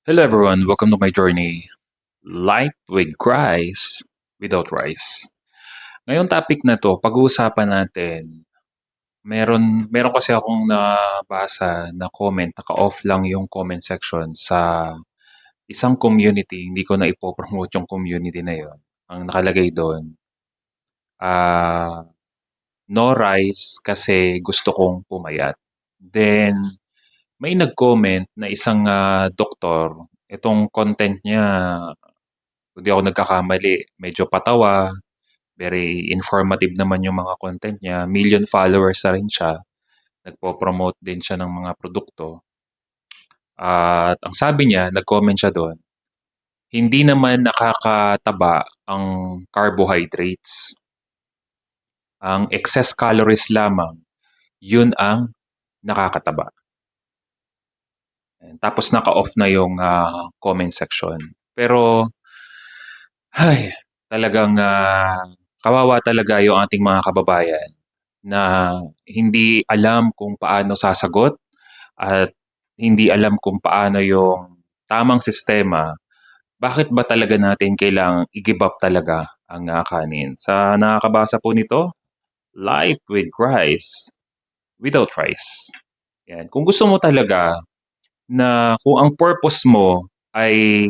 Hello everyone, welcome to my journey. Life with Christ without rice. Ngayong topic na to, pag-uusapan natin, meron kasi akong nabasa na comment, naka-off lang yung comment section sa isang community, hindi ko na ipopromote yung community na yon. Ang nakalagay doon, ah, no rice kasi gusto kong pumayat. Then, may nag-comment na isang doktor, itong content niya, kung di ako nagkakamali, medyo patawa, very informative naman yung mga content niya. Million followers na rin siya. Nagpo-promote din siya ng mga produkto. At ang sabi niya, nag-comment siya doon, hindi naman nakakataba ang carbohydrates. Ang excess calories lamang, yun ang nakakataba. Tapos naka-off na yung comment section. Pero, ay, talagang kawawa talaga yung ating mga kababayan na hindi alam kung paano sasagot at hindi alam kung paano yung tamang sistema. Bakit ba talaga natin kailangang i-give up talaga ang kanin? Sa nakakabasa po nito, Life with Christ without rice. Yan. Kung gusto mo talaga na kung ang purpose mo ay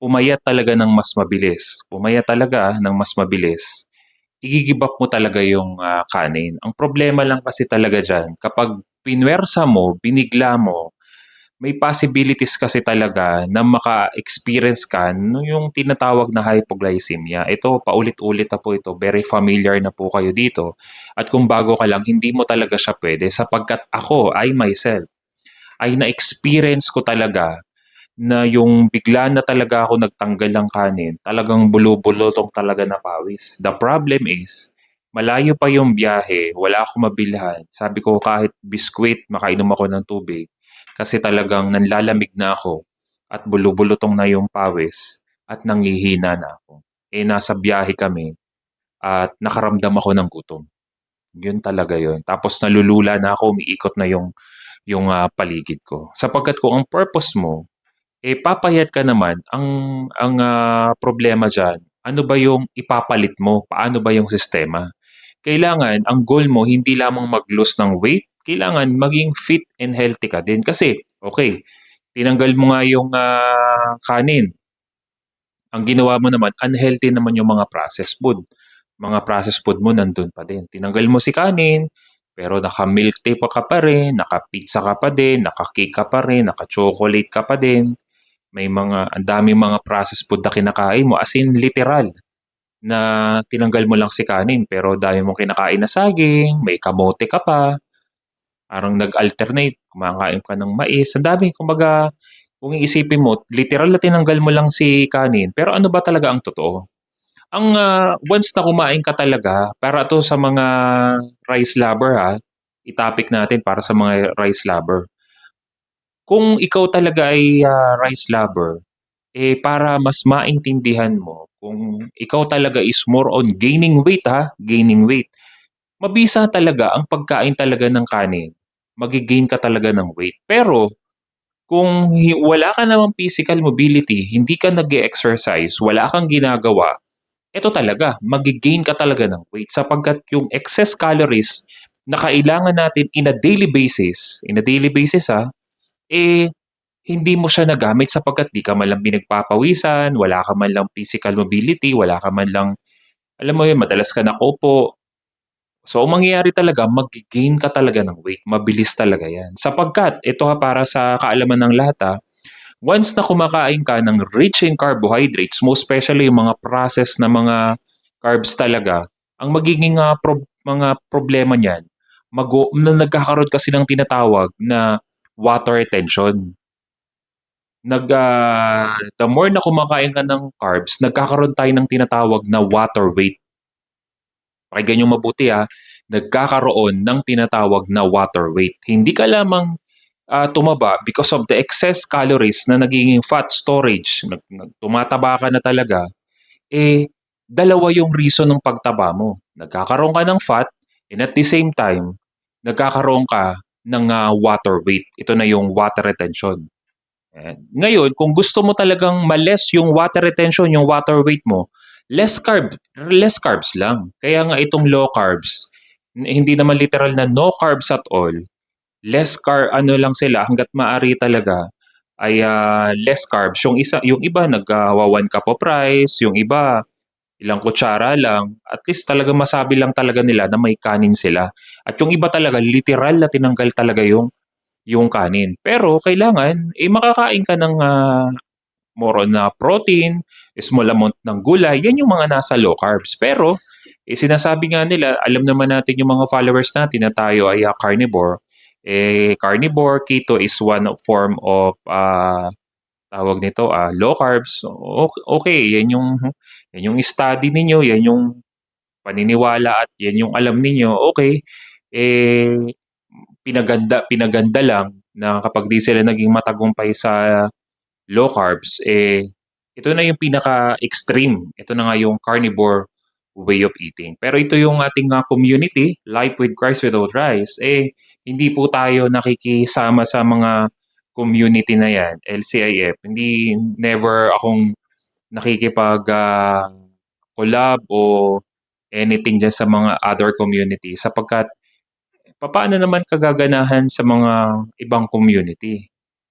pumayat talaga ng mas mabilis, pumayat talaga ng mas mabilis, i-gi-give up mo talaga yung kanin. Ang problema lang kasi talaga diyan, kapag pinuwersa mo, binigla mo, may possibilities kasi talaga na maka-experience ka yung tinatawag na hypoglycemia. Ito, paulit-ulit na po ito. Very familiar na po kayo dito. At kung bago ka lang, hindi mo talaga siya pwede sapagkat ako, I myself, ay na-experience ko talaga na yung bigla na talaga ako nagtanggal ng kanin, talagang bulubulutong talaga na pawis. The problem is, malayo pa yung biyahe, wala akong mabilhan. Sabi ko kahit biskwit, makainom ako ng tubig. Kasi talagang nanlalamig na ako at bulubulutong na yung pawis at nanghihina na ako. Eh nasa biyahe kami at nakaramdam ako ng gutom. Yun talaga yun. Tapos nalulula na ako, umiikot na yung paligid ko. Sapagkat kung ang purpose mo eh, papayat ka naman. Ang problema diyan, ano ba yung ipapalit mo? Paano ba yung sistema? Kailangan ang goal mo hindi lamang mag-lose ng weight, kailangan maging fit and healthy ka din. Kasi, okay, tinanggal mo nga yung kanin. Ang ginawa mo naman, unhealthy naman yung mga processed food. Mga processed food mo nandun pa din. Tinanggal mo si kanin, pero naka-milk tea pa ka pa rin, naka-pizza ka pa din, naka-cake ka pa rin, naka-chocolate ka pa din. May mga ang daming mga processed food na kinakain mo, as in literal na tinanggal mo lang si kanin pero dami mong kinakain na saging, may kamote ka pa, parang nag-alternate, kumakain ka ng mais, ang dami. Kumbaga, kung iisipin mo, literal na tinanggal mo lang si kanin, pero ano ba talaga ang totoo? Once na kumain ka talaga, para 'to sa mga rice lover ha, i-topic natin para sa mga rice lover. Kung ikaw talaga ay rice lover, eh, para mas maintindihan mo kung ikaw talaga is more on gaining weight ha, gaining weight. Mabisa talaga ang pagkain talaga ng kanin, magge-gain ka talaga ng weight. Pero kung wala ka namang physical mobility, hindi ka nag-e-exercise, wala kang ginagawa, eto talaga, magge-gain ka talaga ng weight sapagkat yung excess calories na kailangan natin in a daily basis ha, eh, hindi mo siya nagamit sapagkat di ka man lang pinagpapawisan, wala ka man lang physical mobility, wala ka man lang, alam mo yun, madalas ka nakaupo. So, ang mangyayari talaga, mag-gain ka talaga ng weight. Mabilis talaga yan. Sapagkat, ito ha, para sa kaalaman ng lahat ha, once na kumakain ka ng rich in carbohydrates, most especially yung mga processed na mga carbs talaga, ang magiging mga problema niyan, nagkakaroon kasi ng tinatawag na water retention. The more na kumakain ka ng carbs, nagkakaroon tayo ng tinatawag na water weight. Pakinggan niyo mabuti nagkakaroon ng tinatawag na water weight. Hindi ka lamang tumaba because of the excess calories na nagiging fat storage, tumataba ka na talaga, eh, dalawa yung reason ng pagtaba mo. Nagkakaroon ka ng fat and at the same time, nagkakaroon ka ng water weight. Ito na yung water retention. Ngayon, kung gusto mo talagang ma-less yung water retention, yung water weight mo, less carbs lang. Kaya nga itong low carbs, hindi naman literal na no carbs at all. Ano lang sila hangga't maaari talaga ay less carbs. Yung iba nagwa 1 cup of rice, yung iba ilang kutsara lang. At least talaga masabi lang talaga nila na may kanin sila. At yung iba talaga literal na tinanggal talaga yung kanin. Pero kailangan makakain ka ng more on na protein, small amount ng gulay, yan yung mga nasa low carbs. Pero sinasabi nga nila, alam naman natin yung mga followers natin na tayo ay carnivore. Carnivore, keto is one form of tawag nito low carbs. Okay, yan yung study ninyo, yan yung paniniwala at yan yung alam ninyo. Okay, eh pinaganda lang na kapag di sila naging matagumpay sa low carbs, ito na yung pinaka-extreme. Ito na nga yung carnivore way of eating. Pero ito yung ating community, Life with Christ Without Rice, hindi po tayo nakikisama sa mga community na yan, LCIF. Never akong nakikipag collab o anything dyan sa mga other community sapagkat paano naman kagaganahan sa mga ibang community?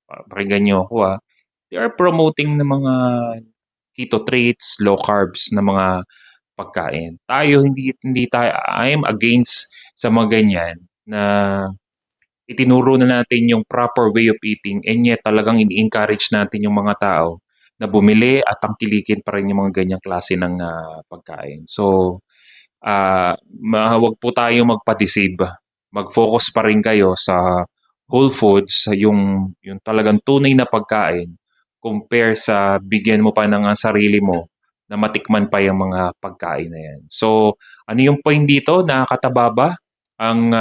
Pakinggan niyo ako they are promoting ng mga keto treats, low carbs na mga pagkain. Tayo hindi tayo I am against sa mga ganyan na itinuro na natin yung proper way of eating and yet talagang ini-encourage natin yung mga tao na bumili at tangkilikin pa rin yung mga ganyang klase ng pagkain. So, wag po tayong magpa-deceive. Mag-focus pa rin kayo sa whole foods, yung talagang tunay na pagkain compare sa bigyan mo pa ng sarili mo na matikman pa yung mga pagkain na yan. So, ano yung point dito? Nakakataba ba ang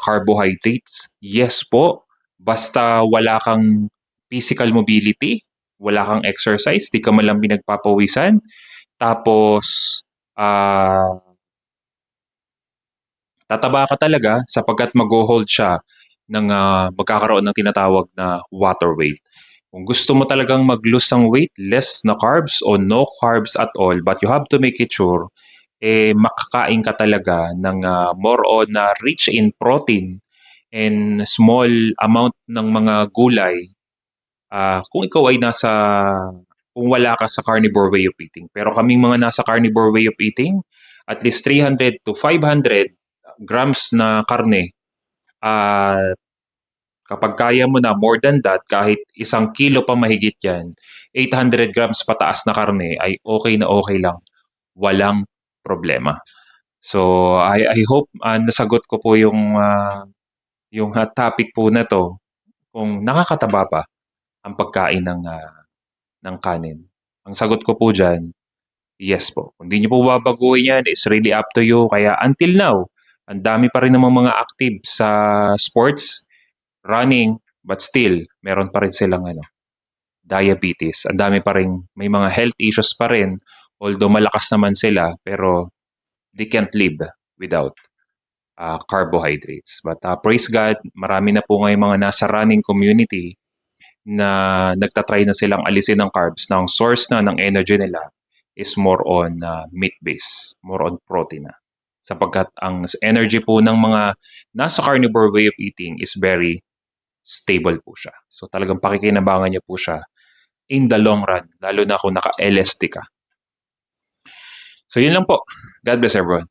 carbohydrates? Yes po. Basta wala kang physical mobility, wala kang exercise, di ka man lang pinagpapawisan, tapos tataba ka talaga sapagkat mag-hold siya ng magkakaroon ng tinatawag na water weight. Kung gusto mo talagang mag-lose ng weight, less na carbs o no carbs at all, but you have to make it sure, makakain ka talaga ng more on rich in protein and small amount ng mga gulay kung ikaw ay kung wala ka sa carnivore way of eating. Pero kaming mga nasa carnivore way of eating, at least 300 to 500 grams na karne. Kapag kaya mo na more than that, kahit 1 kilo pa mahigit yan, 800 grams pataas na karne ay okay lang. Walang problema. So, I hope nasagot ko po yung topic po na to kung nakakataba ba ang pagkain ng kanin. Ang sagot ko po dyan, yes po. Kung di nyo po babaguhin yan, it's really up to you. Kaya until now, ang dami pa rin namang mga active sa sports, running, but still, meron pa rin silang diabetes. Ang dami pa rin, may mga health issues pa rin. Although malakas naman sila, pero they can't live without carbohydrates. But praise God, marami na po ngayon mga nasa running community na nagtatry na silang alisin ng carbs na ang source na ng energy nila is more on meat-based, more on protein na. Sapagkat ang energy po ng mga nasa carnivore way of eating is very stable po siya. So talagang pakikinabangan niyo po siya in the long run, lalo na kung naka-LSD ka. So yun lang po. God bless everyone.